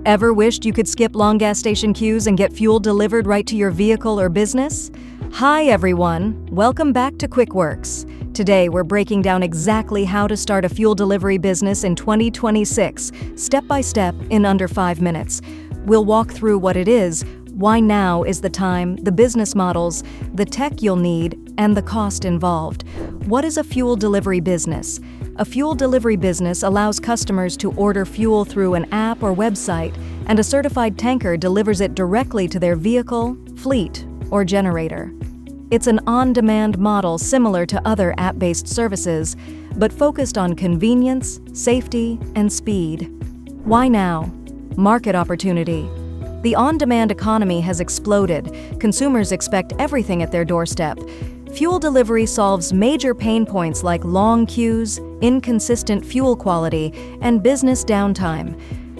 Ever wished you could skip long gas station queues and get fuel delivered right to your vehicle or business? Hi everyone, welcome back to Quickworks. Today we're breaking down exactly how to start a fuel delivery business in 2026, step by step in under 5 minutes. We'll walk through what it is, why now is the time, the business models, the tech you'll need, and the cost involved. What is a fuel delivery business? A fuel delivery business allows customers to order fuel through an app or website, and a certified tanker delivers it directly to their vehicle, fleet, or generator. It's an on-demand model similar to other app-based services, but focused on convenience, safety, and speed. Why now? Market opportunity. The on-demand economy has exploded. Consumers expect everything at their doorstep. Fuel delivery solves major pain points like long queues, inconsistent fuel quality, and business downtime.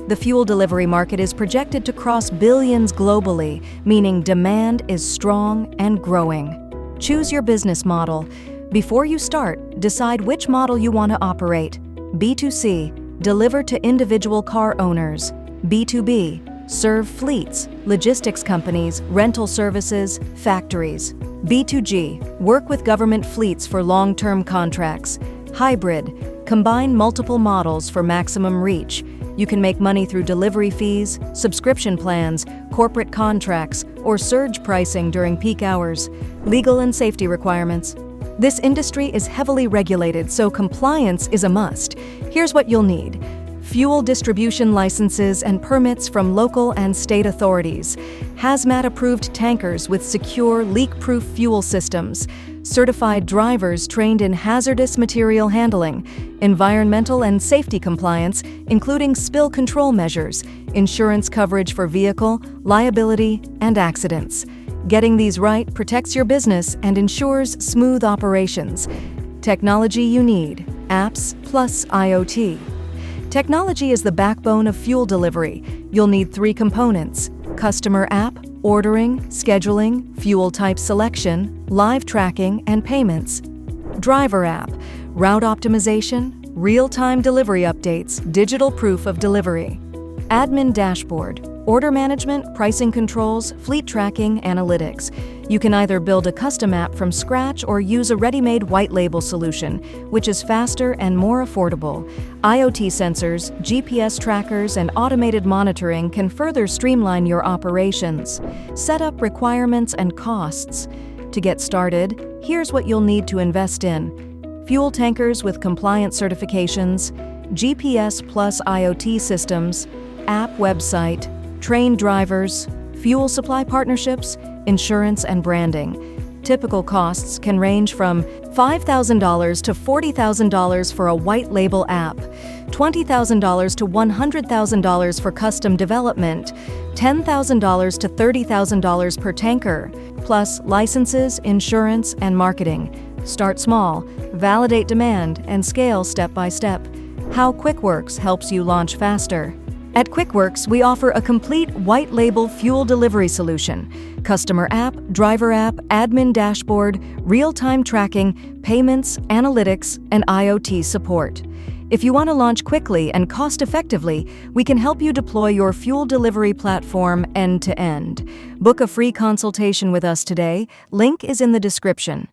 The fuel delivery market is projected to cross billions globally, meaning demand is strong and growing. Choose your business model. Before you start, decide which model you want to operate. B2C, deliver to individual car owners. B2B, serve fleets, logistics companies, rental services, factories. B2G, work with government fleets for long-term contracts. Hybrid, combine multiple models for maximum reach. You can make money through delivery fees, subscription plans, corporate contracts, or surge pricing during peak hours. Legal and safety requirements. This industry is heavily regulated, so compliance is a must. Here's what you'll need: fuel distribution licenses and permits from local and state authorities, hazmat-approved tankers with secure, leak-proof fuel systems, certified drivers trained in hazardous material handling, environmental and safety compliance, including spill control measures, insurance coverage for vehicle, liability, and accidents. Getting these right protects your business and ensures smooth operations. Technology you need: apps plus IoT. Technology is the backbone of fuel delivery. You'll need 3 components: customer app, ordering, scheduling, fuel type selection, live tracking, and payments. Driver app, route optimization, real-time delivery updates, digital proof of delivery. Admin dashboard, order management, pricing controls, fleet tracking, analytics. You can either build a custom app from scratch or use a ready-made white label solution, which is faster and more affordable. IoT sensors, GPS trackers, and automated monitoring can further streamline your operations. Setup requirements and costs. To get started, here's what you'll need to invest in: fuel tankers with compliant certifications, GPS plus IoT systems, app website, trained drivers, fuel supply partnerships, insurance, and branding. Typical costs can range from $5,000 to $40,000 for a white label app, $20,000 to $100,000 for custom development, $10,000 to $30,000 per tanker, plus licenses, insurance, and marketing. Start small, validate demand, and scale step by step. How Quickworks helps you launch faster. At Quickworks, we offer a complete white label fuel delivery solution: customer app, driver app, admin dashboard, real-time tracking, payments, analytics, and IoT support. If you want to launch quickly and cost-effectively, we can help you deploy your fuel delivery platform end-to-end. Book a free consultation with us today. Link is in the description.